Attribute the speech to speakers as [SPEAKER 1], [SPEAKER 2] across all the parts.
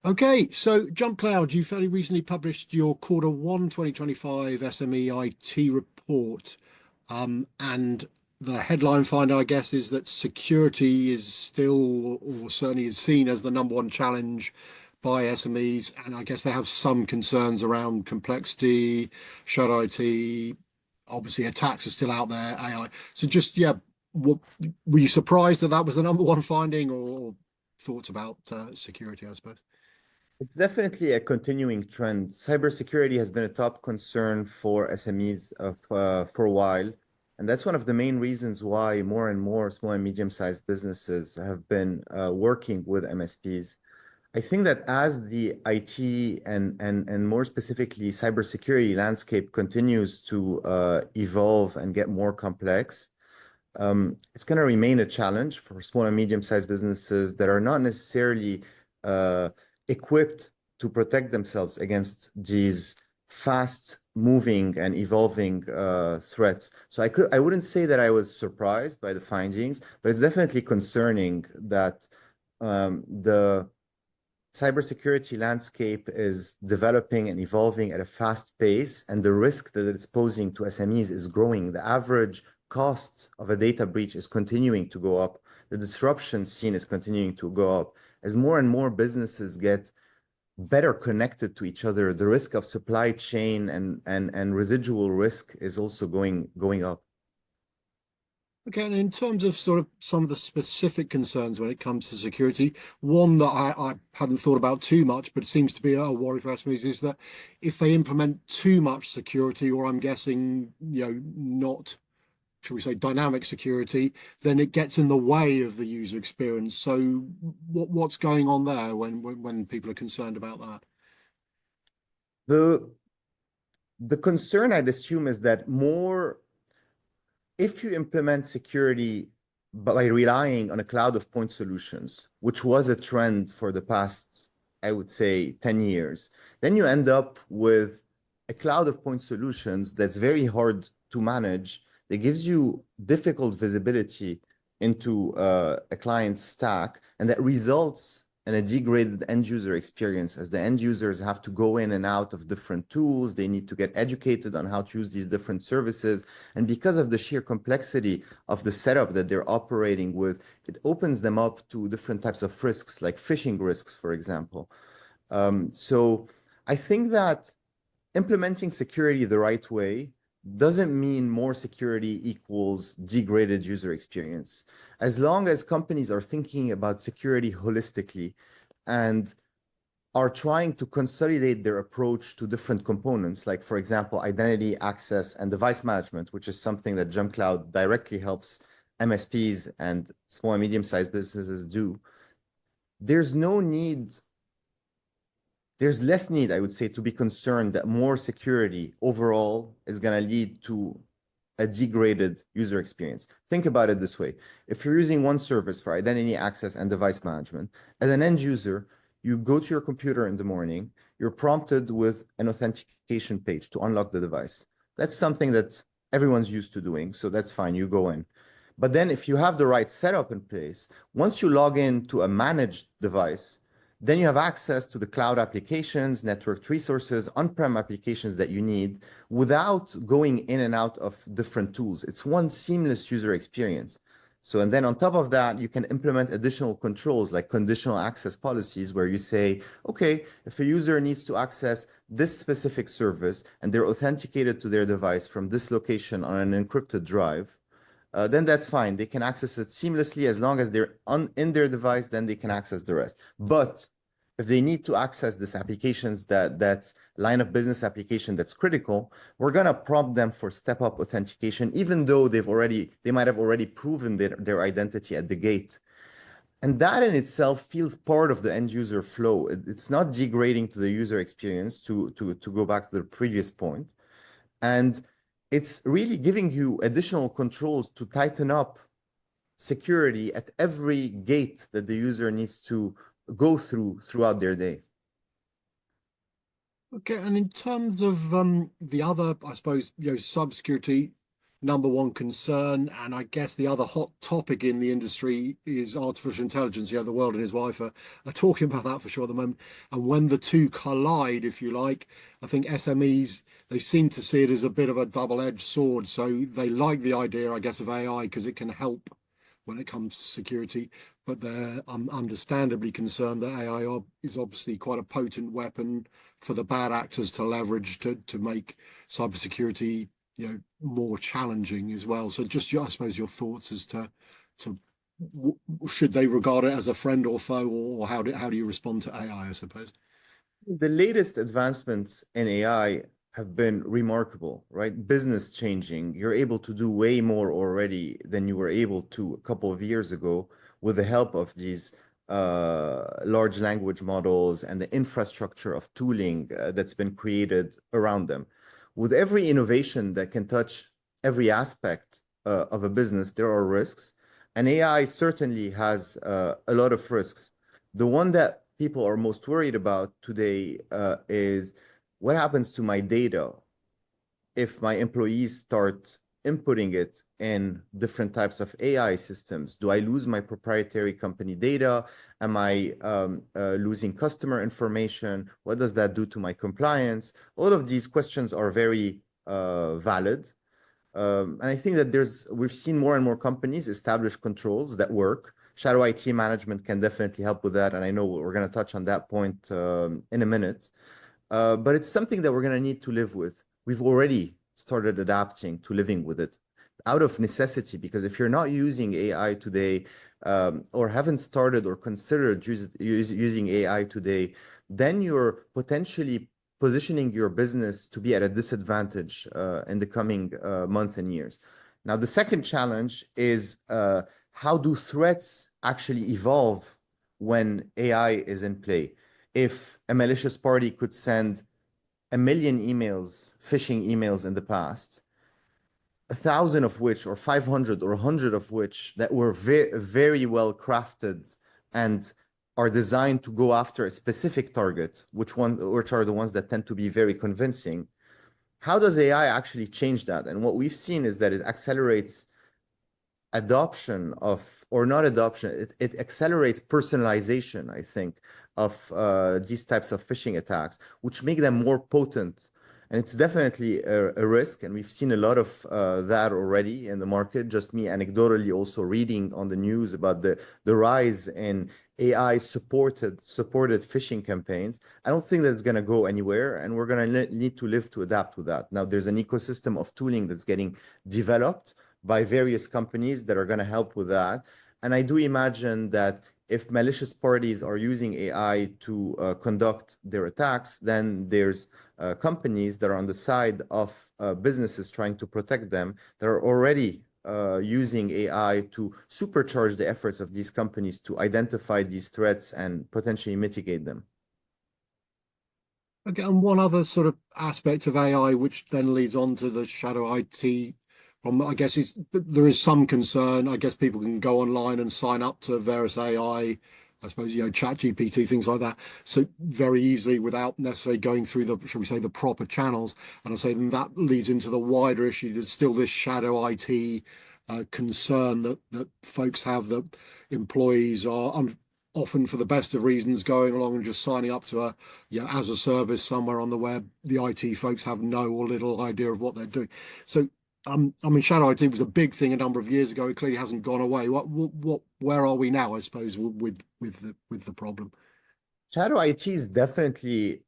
[SPEAKER 1] Okay, so JumpCloud, you fairly recently published your Q1 2025 SME IT report. And the headline finder, I guess, is that security is still, or certainly is seen as the number one challenge by SMEs. And I guess they have some concerns around complexity, shared IT. Obviously, attacks are still out there, AI. So just, yeah, what, were you surprised that that was the number one finding, or thoughts about security, I suppose?
[SPEAKER 2] It's definitely a continuing trend. Cybersecurity has been a top concern for SMEs for a while. And that's one of the main reasons why more and more small and medium-sized businesses have been working with MSPs. I think that as the IT and more specifically cybersecurity landscape continues to evolve and get more complex, it's going to remain a challenge for small and medium-sized businesses that are not necessarily equipped to protect themselves against these fast moving and evolving threats. So I wouldn't say that I was surprised by the findings, but it's definitely concerning that the cybersecurity landscape is developing and evolving at a fast pace, and the risk that it's posing to SMEs is growing. The average cost of a data breach is continuing to go up. The disruption scene is continuing to go up. As more and more businesses get better connected to each other, the risk of supply chain and residual risk is also going up.
[SPEAKER 1] Okay, and in terms of sort of some of the specific concerns when it comes to security, one that I hadn't thought about too much, but it seems to be a worry for SMEs, is that if they implement too much security, or I'm guessing, not, shall we say, dynamic security, then it gets in the way of the user experience. So what's going on there when people are concerned about that?
[SPEAKER 2] The concern, I'd assume, is that if you implement security by relying on a cloud of point solutions, which was a trend for the past, I would say, 10 years, then you end up with a cloud of point solutions that's very hard to manage, that gives you difficult visibility into a client's stack, and that results in a degraded end user experience, as the end users have to go in and out of different tools. They need to get educated on how to use these different services. And because of the sheer complexity of the setup that they're operating with, it opens them up to different types of risks, like phishing risks, for example. So I think that implementing security the right way doesn't mean more security equals degraded user experience. As long as companies are thinking about security holistically and are trying to consolidate their approach to different components, like, for example, identity, access, and device management, which is something that JumpCloud directly helps MSPs and small and medium-sized businesses do, there's less need, I would say, to be concerned that more security overall is going to lead to a degraded user experience. Think about it this way. If you're using one service for identity, access, and device management, as an end user, you go to your computer in the morning, you're prompted with an authentication page to unlock the device. That's something that everyone's used to doing, so that's fine, you go in. But then if you have the right setup in place, once you log in to a managed device, then you have access to the cloud applications, networked resources, on-prem applications that you need without going in and out of different tools. It's one seamless user experience. So, and then on top of that, you can implement additional controls like conditional access policies, where you say, okay, if a user needs to access this specific service and they're authenticated to their device from this location on an encrypted drive, then that's fine. They can access it seamlessly as long as they're in their device, then they can access the rest. But if they need to access this applications that's line of business application that's critical, we're gonna prompt them for step-up authentication, even though they might have already proven their identity at the gate. And that in itself feels part of the end user flow. It's not degrading to the user experience, to go back to the previous point. And it's really giving you additional controls to tighten up security at every gate that the user needs to go throughout their day.
[SPEAKER 1] Okay, and in terms of the other, I suppose, cybersecurity, number one concern, and I guess the other hot topic in the industry is artificial intelligence. The world and his wife are talking about that for sure at the moment. And when the two collide, if you like, I think SMEs, they seem to see it as a bit of a double-edged sword. So they like the idea, I guess, of AI because it can help when it comes to security, but they're understandably concerned that is obviously quite a potent weapon for the bad actors to leverage to make cybersecurity, more challenging as well. So just I suppose your thoughts as to should they regard it as a friend or foe, or how do you respond to AI, I suppose?
[SPEAKER 2] The latest advancements in AI have been remarkable, right? Business changing. You're able to do way more already than you were able to a couple of years ago with the help of these large language models and the infrastructure of tooling that's been created around them. With every innovation that can touch every aspect of a business, there are risks, and AI certainly has a lot of risks. The one that people are most worried about today is what happens to my data if my employees start inputting it in different types of AI systems? Do I lose my proprietary company data? Am I losing customer information? What does that do to my compliance? All of these questions are very valid. And I think that we've seen more and more companies establish controls that work. Shadow IT management can definitely help with that. And I know we're going to touch on that point in a minute. But it's something that we're going to need to live with. We've already started adapting to living with it out of necessity, because if you're not using AI today, or haven't started or considered using AI today, then you're potentially positioning your business to be at a disadvantage in the coming months and years. Now, the second challenge is how do threats actually evolve when AI is in play? If a malicious party could send 1 million emails, phishing emails in the past, 1,000 of which, or 500 or 100 of which, that were very well crafted and are designed to go after a specific target, which are the ones that tend to be very convincing. How does AI actually change that? And what we've seen is that it accelerates adoption of, or not adoption, it accelerates personalization, I think, of these types of phishing attacks, which make them more potent. And it's definitely a risk. And we've seen a lot of that already in the market. Just me anecdotally also reading on the news about the rise in AI supported phishing campaigns. I don't think that it's going to go anywhere, and we're going to need to live to adapt to that. Now, there's an ecosystem of tooling that's getting developed by various companies that are going to help with that. And I do imagine that if malicious parties are using AI to conduct their attacks, then there's companies that are on the side of businesses trying to protect them that are already using AI to supercharge the efforts of these companies to identify these threats and potentially mitigate them.
[SPEAKER 1] Okay, and one other sort of aspect of AI, which then leads on to the shadow IT problem, I guess there is some concern. I guess people can go online and sign up to various I suppose, chat GPT, things like that. So very easily without necessarily going through shall we say, the proper channels. And I say then that leads into the wider issue. There's still this shadow IT concern that folks have, that employees are often, for the best of reasons, going along and just signing up to as a service somewhere on the web. The IT folks have no or little idea of what they're doing. So I mean, shadow IT was a big thing a number of years ago. It clearly hasn't gone away. Where are we now, I suppose, with the problem?
[SPEAKER 2] Shadow IT is definitely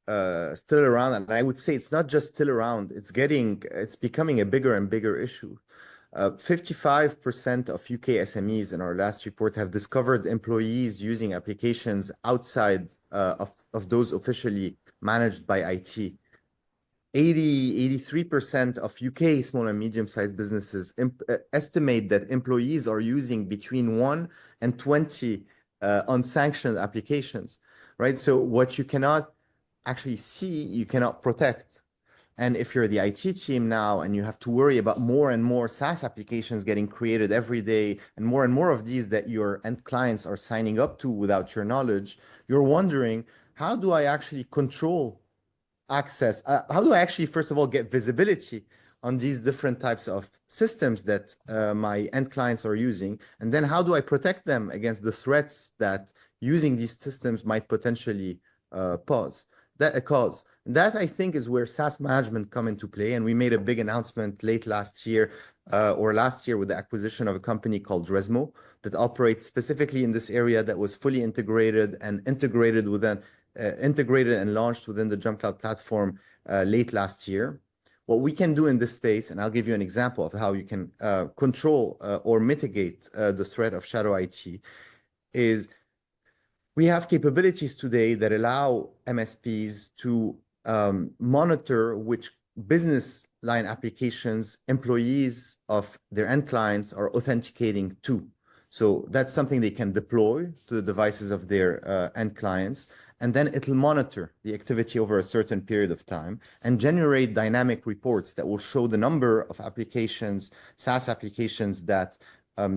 [SPEAKER 2] still around, and I would say it's not just still around, it's becoming a bigger and bigger issue. 55% of UK SMEs in our last report have discovered employees using applications outside of those officially managed by IT. 83% of UK small and medium-sized businesses estimate that employees are using between 1 and 20 unsanctioned applications, right? So what you cannot actually see, you cannot protect. And if you're the IT team now and you have to worry about more and more SaaS applications getting created every day, and more of these that your end clients are signing up to without your knowledge, you're wondering, how do I actually control access, how do I actually, first of all, get visibility on these different types of systems that my end clients are using? And then how do I protect them against the threats that using these systems might potentially cause? That I think is where SaaS management come into play. And we made a big announcement late last year with the acquisition of a company called Resmo that operates specifically in this area, that was fully integrated and integrated and launched within the JumpCloud platform late last year. What we can do in this space, and I'll give you an example of how you can control or mitigate the threat of shadow IT, is we have capabilities today that allow MSPs to monitor which business line applications employees of their end clients are authenticating to. So that's something they can deploy to the devices of their end clients. And then it'll monitor the activity over a certain period of time and generate dynamic reports that will show the number of applications, SaaS applications that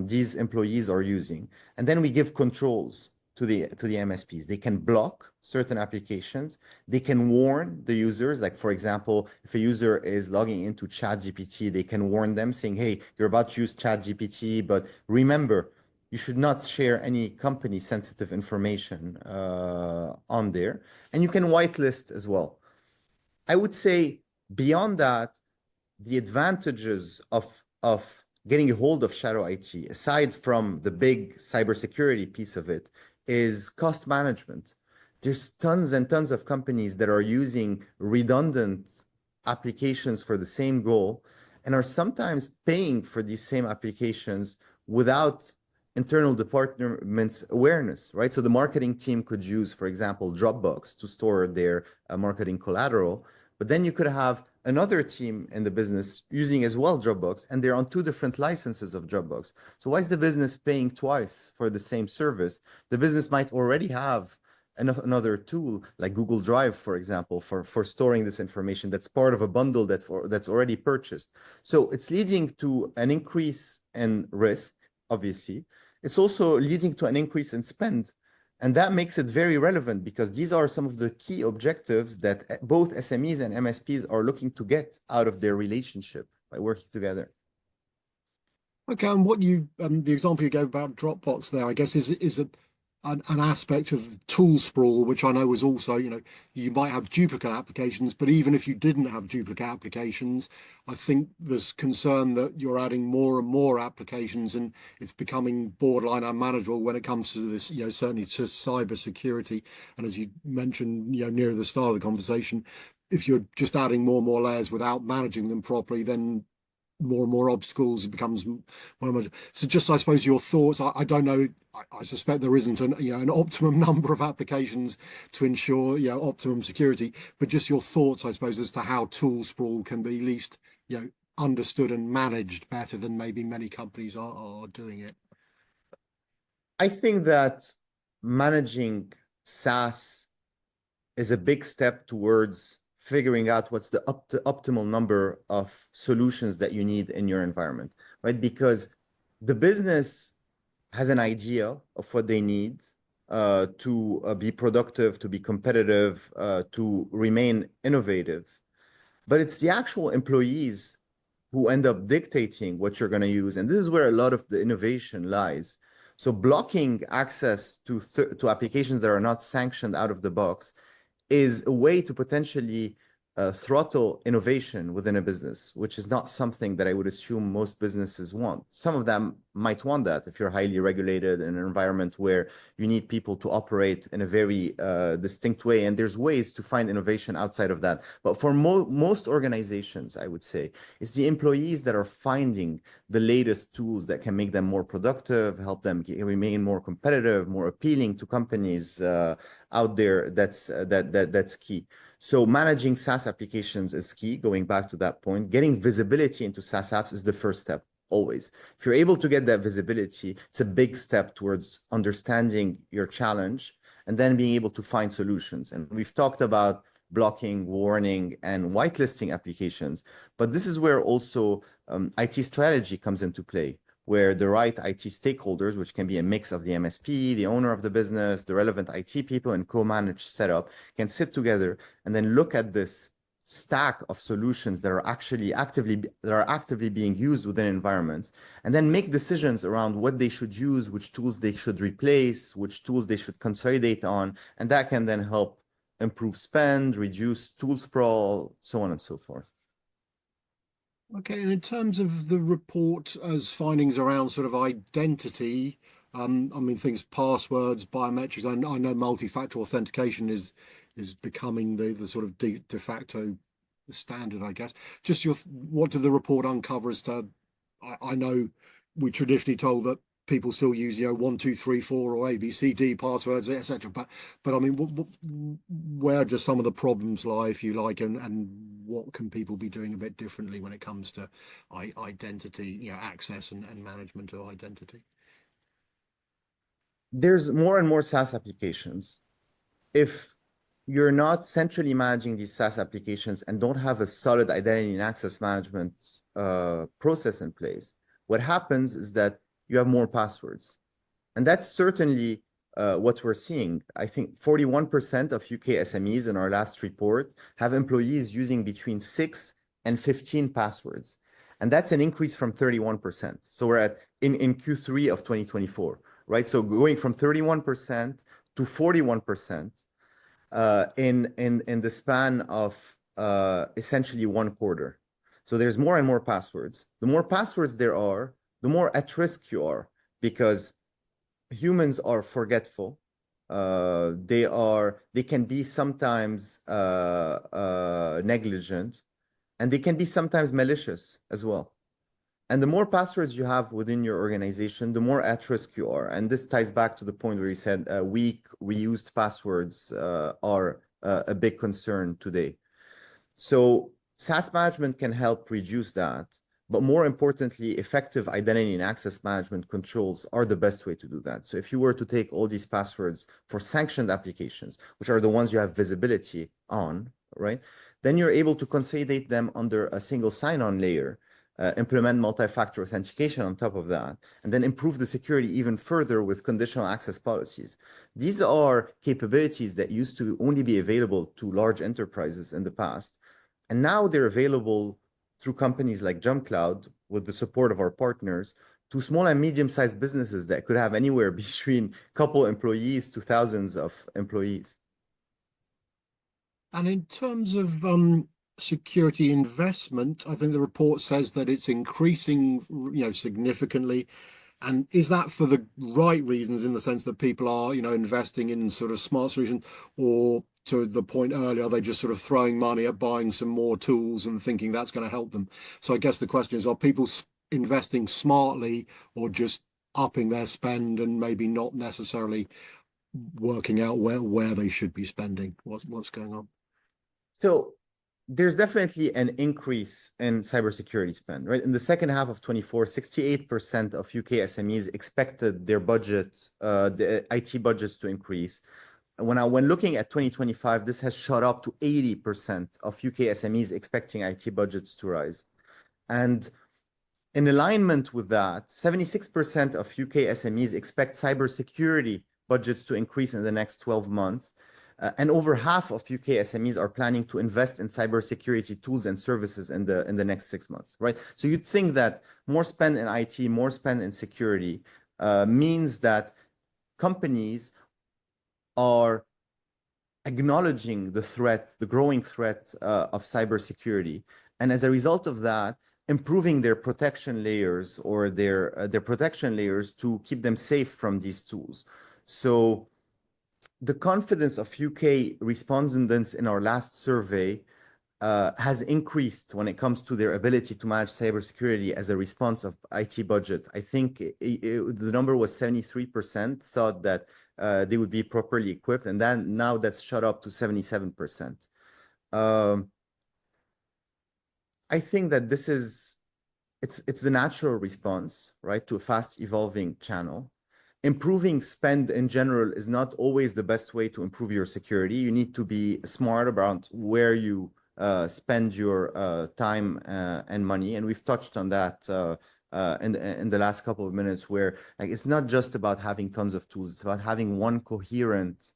[SPEAKER 2] these employees are using. And then we give controls to the MSPs. They can block certain applications. They can warn the users. Like, for example, if a user is logging into ChatGPT, they can warn them saying, hey, you're about to use ChatGPT, but remember, you should not share any company sensitive information on there. And you can whitelist as well. I would say beyond that, the advantages of getting a hold of shadow IT, aside from the big cybersecurity piece of it, is cost management. There's tons and tons of companies that are using redundant applications for the same goal and are sometimes paying for these same applications without internal departments' awareness, right? So the marketing team could use, for example, Dropbox to store their marketing collateral, but then you could have another team in the business using as well Dropbox, and they're on two different licenses of Dropbox. So why is the business paying twice for the same service? The business might already have another tool like Google Drive, for example, for storing this information that's part of a bundle that's already purchased. So it's leading to an increase in risk, obviously. It's also leading to an increase in spend. And that makes it very relevant because these are some of the key objectives that both SMEs and MSPs are looking to get out of their relationship by working together.
[SPEAKER 1] Okay, and what the example you gave about Dropbox there, I guess, is an aspect of tool sprawl, which I know is also, you might have duplicate applications, but even if you didn't have duplicate applications, I think there's concern that you're adding more and more applications and it's becoming borderline unmanageable when it comes to this, certainly to cyber security. And as you mentioned, near the start of the conversation, if you're just adding more and more layers without managing them properly, then more and more obstacles, it becomes more and more. So just, I suppose, your thoughts. I don't know. I suspect there isn't an optimum number of applications to ensure optimum security, but just your thoughts, I suppose, as to how tool sprawl can be at least understood and managed better than maybe many companies are doing it.
[SPEAKER 2] I think that managing SaaS is a big step towards figuring out what's the optimal number of solutions that you need in your environment, right? Because the business has an idea of what they need to be productive, to be competitive, to remain innovative. But it's the actual employees who end up dictating what you're going to use. And this is where a lot of the innovation lies. So blocking access to applications that are not sanctioned out of the box is a way to potentially throttle innovation within a business, which is not something that I would assume most businesses want. Some of them might want that if you're highly regulated in an environment where you need people to operate in a very distinct way. And there's ways to find innovation outside of that. But for most organizations, I would say, it's the employees that are finding the latest tools that can make them more productive, help them remain more competitive, more appealing to companies out there. That's key. So managing SaaS applications is key. Going back to that point, getting visibility into SaaS apps is the first step, always. If you're able to get that visibility, it's a big step towards understanding your challenge and then being able to find solutions. And we've talked about blocking, warning, and whitelisting applications, but this is where also IT strategy comes into play. where the right IT stakeholders, which can be a mix of the MSP, the owner of the business, the relevant IT people, and co-managed setup, can sit together and then look at this stack of solutions that are actually actively being used within environments, and then make decisions around what they should use, which tools they should replace, which tools they should consolidate on, and that can then help improve spend, reduce tool sprawl, so on and so forth.
[SPEAKER 1] Okay, and in terms of the report as findings around sort of identity, I mean things passwords, biometrics. I know multi-factor authentication is becoming the sort of de facto standard, I guess. Just what did the report uncover as to? I know we traditionally told that people still use 1 2 3 4 or ABCD passwords, etc. But I mean, where do some of the problems lie, if you like, and what can people be doing a bit differently when it comes to identity, access and management of identity?
[SPEAKER 2] There's more and more SaaS applications. If you're not centrally managing these SaaS applications and don't have a solid identity and access management process in place, what happens is that you have more passwords. And that's certainly what we're seeing. I think 41% of UK SMEs in our last report have employees using between 6 and 15 passwords. And that's an increase from 31%. So we're in Q3 of 2024, right? So going from 31% to 41% in the span of essentially 1 quarter. So there's more and more passwords. The more passwords there are, the more at risk you are, because humans are forgetful. They can be sometimes negligent, and they can be sometimes malicious as well. And the more passwords you have within your organization, the more at risk you are. And this ties back to the point where you said weak reused passwords are a big concern today. So SaaS management can help reduce that. But more importantly, effective identity and access management controls are the best way to do that. So if you were to take all these passwords for sanctioned applications, which are the ones you have visibility on, right, then you're able to consolidate them under a single sign-on layer, implement multi-factor authentication on top of that, and then improve the security even further with conditional access policies. These are capabilities that used to only be available to large enterprises in the past, and now they're available through companies like JumpCloud, with the support of our partners, to small and medium-sized businesses that could have anywhere between a couple employees to thousands of employees.
[SPEAKER 1] And in terms of security investment, I think the report says that it's increasing, significantly. And is that for the right reasons, in the sense that people are, investing in sort of smart solutions, or to the point earlier, are they just sort of throwing money at buying some more tools and thinking that's going to help them? So I guess the question is, are people investing smartly, or just upping their spend and maybe not necessarily working out where they should be spending? What's going on?
[SPEAKER 2] So there's definitely an increase in cybersecurity spend, right? In the second half of 24, 68% of UK SMEs expected their budget, the IT budgets to increase. When looking at 2025, this has shot up to 80% of UK SMEs expecting IT budgets to rise. And in alignment with that, 76% of UK SMEs expect cybersecurity budgets to increase in the next 12 months. And over half of UK SMEs are planning to invest in cybersecurity tools and services in the next 6 months, right? So you'd think that more spend in IT, more spend in security means that companies are acknowledging the threat, the growing threat of cybersecurity. And as a result of that, improving their protection layers, or their protection layers, to keep them safe from these tools. So the confidence of UK respondents in our last survey has increased when it comes to their ability to manage cybersecurity as a response of IT budget. I think the number was 73% thought that they would be properly equipped, and then now that's shot up to 77%. I think that it's the natural response, right, to a fast evolving channel. Improving spend in general is not always the best way to improve your security. You need to be smart about where you spend your time and money. And we've touched on that in the last couple of minutes, where like it's not just about having tons of tools, it's about having one coherent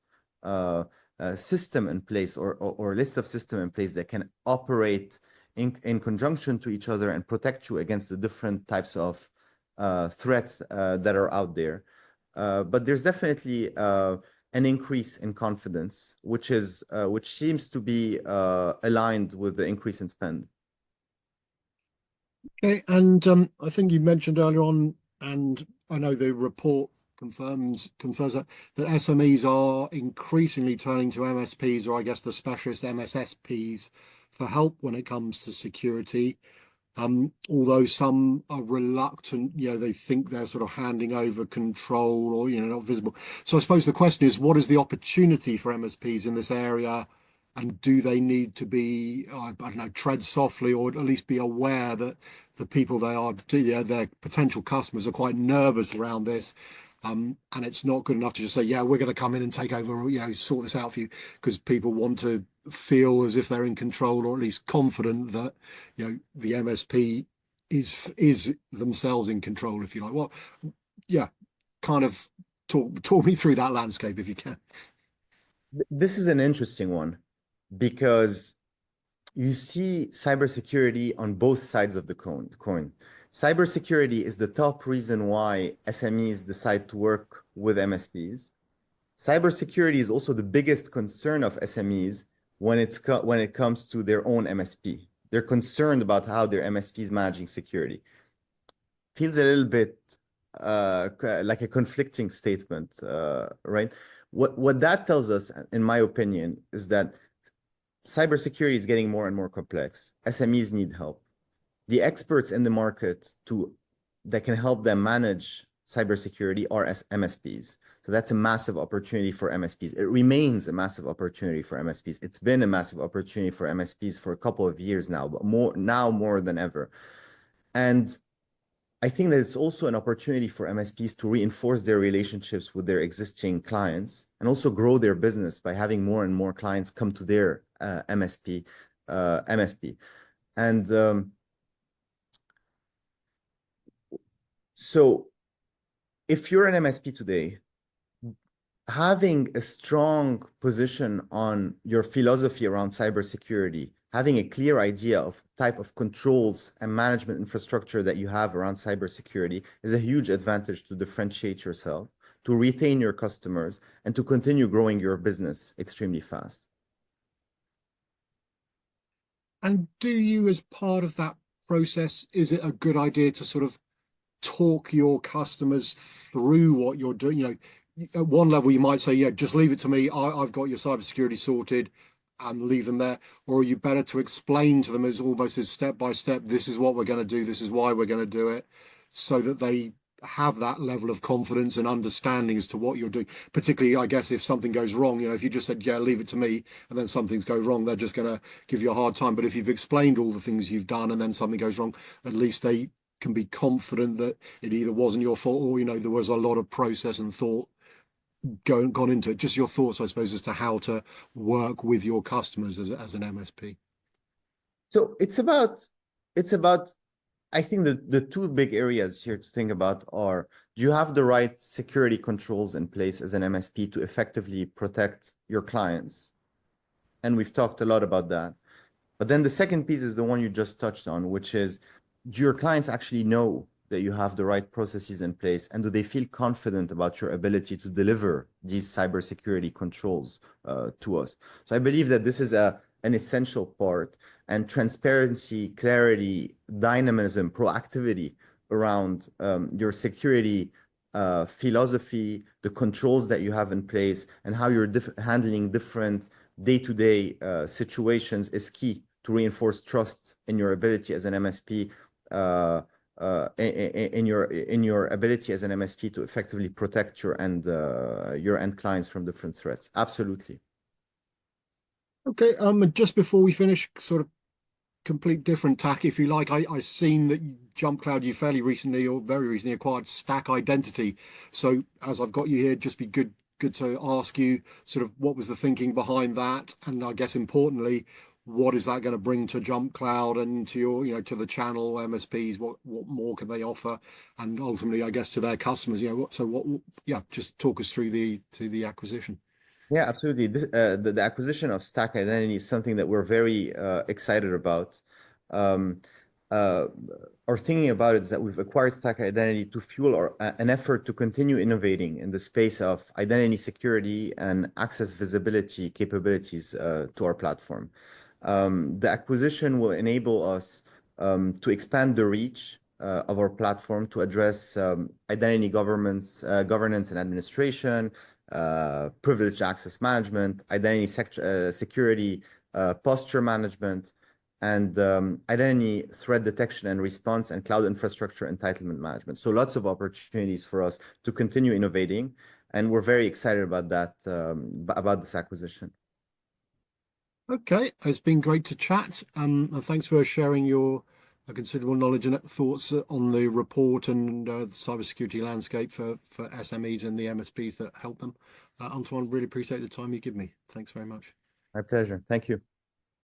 [SPEAKER 2] system in place, or list of system in place that can operate in conjunction to each other and protect you against the different types of threats that are out there. But there's definitely an increase in confidence, which seems to be aligned with the increase in spend.
[SPEAKER 1] Okay, and I think you mentioned earlier on, and I know the report confirms that SMEs are increasingly turning to MSPs, or I guess the specialist MSSPs, for help when it comes to security. Although some are reluctant, they think they're sort of handing over control, or not visible. So I suppose the question is, what is the opportunity for MSPs in this area, and do they need to be, I don't know, tread softly, or at least be aware that the people their potential customers are quite nervous around this. And it's not good enough to just say, yeah, we're going to come in and take over, sort this out for you, because people want to feel as if they're in control, or at least confident that, the MSP is themselves in control, if you like. Well, yeah, kind of talk me through that landscape if you can.
[SPEAKER 2] This is an interesting one because you see cybersecurity on both sides of the coin. Cybersecurity is the top reason why SMEs decide to work with MSPs. Cybersecurity is also the biggest concern of SMEs when it comes to their own MSP. They're concerned about how their MSP is managing security. Feels a little bit like a conflicting statement, right? What that tells us, in my opinion, is that cybersecurity is getting more and more complex. SMEs need help. The experts in the market that can help them manage cybersecurity are MSPs. So that's a massive opportunity for MSPs. It remains a massive opportunity for MSPs. It's been a massive opportunity for MSPs for a couple of years now, but more than ever. And I think that it's also an opportunity for MSPs to reinforce their relationships with their existing clients and also grow their business by having more and more clients come to their MSP. And so if you're an MSP today, having a strong position on your philosophy around cybersecurity, having a clear idea of type of controls and management infrastructure that you have around cybersecurity is a huge advantage to differentiate yourself, to retain your customers, and to continue growing your business extremely fast.
[SPEAKER 1] And do you, as part of that process, is it a good idea to sort of talk your customers through what you're doing? At one level, you might say, yeah, just leave it to me. I've got your cybersecurity sorted, and leave them there. Or are you better to explain to them as almost as step by step, this is what we're going to do, this is why we're going to do it, so that they have that level of confidence and understanding as to what you're doing? Particularly, I guess, if something goes wrong, if you just said, yeah, leave it to me, and then something goes wrong, they're just going to give you a hard time. But if you've explained all the things you've done and then something goes wrong, at least they can be confident that it either wasn't your fault, or there was a lot of process and thought gone into it. Just your thoughts, I suppose, as to how to work with your customers as an MSP.
[SPEAKER 2] So it's about, I think the two big areas here to think about are, do you have the right security controls in place as an MSP to effectively protect your clients? And we've talked a lot about that. But then the second piece is the one you just touched on, which is, do your clients actually know that you have the right processes in place, and do they feel confident about your ability to deliver these cybersecurity controls to us? So I believe that this is an essential part, and transparency, clarity, dynamism, proactivity around your security philosophy, the controls that you have in place, and how you're handling different day-to-day situations is key to reinforce trust in your ability as an MSP, in your ability as an MSP to effectively protect your end clients from different threats. Absolutely.
[SPEAKER 1] Okay. Just before we finish, sort of complete different tack, if you like. I seen that JumpCloud, you fairly recently or very recently acquired Stack Identity. So as I've got you here, just be good to ask you sort of what was the thinking behind that, and I guess importantly, what is that going to bring to JumpCloud and to your, to the channel MSPs? What more can they offer? And ultimately, I guess to their customers, yeah, just talk us through the acquisition.
[SPEAKER 2] Yeah, absolutely. The acquisition of Stack Identity is something that we're very excited about. Um, uh, our thinking about it is that we've acquired Stack Identity to fuel an effort to continue innovating in the space of identity security and access visibility capabilities to our platform. The acquisition will enable us to expand the reach of our platform to address identity governance and administration, privileged access management, identity security, posture management, and identity threat detection and response, and cloud infrastructure entitlement management. So lots of opportunities for us to continue innovating, and we're very excited about that, about this acquisition.
[SPEAKER 1] Okay, it's been great to chat. And thanks for sharing your considerable knowledge and thoughts on the report and the cybersecurity landscape for SMEs and the MSPs that help them. Antoine, really appreciate the time you give me. Thanks very much.
[SPEAKER 2] My pleasure. Thank you.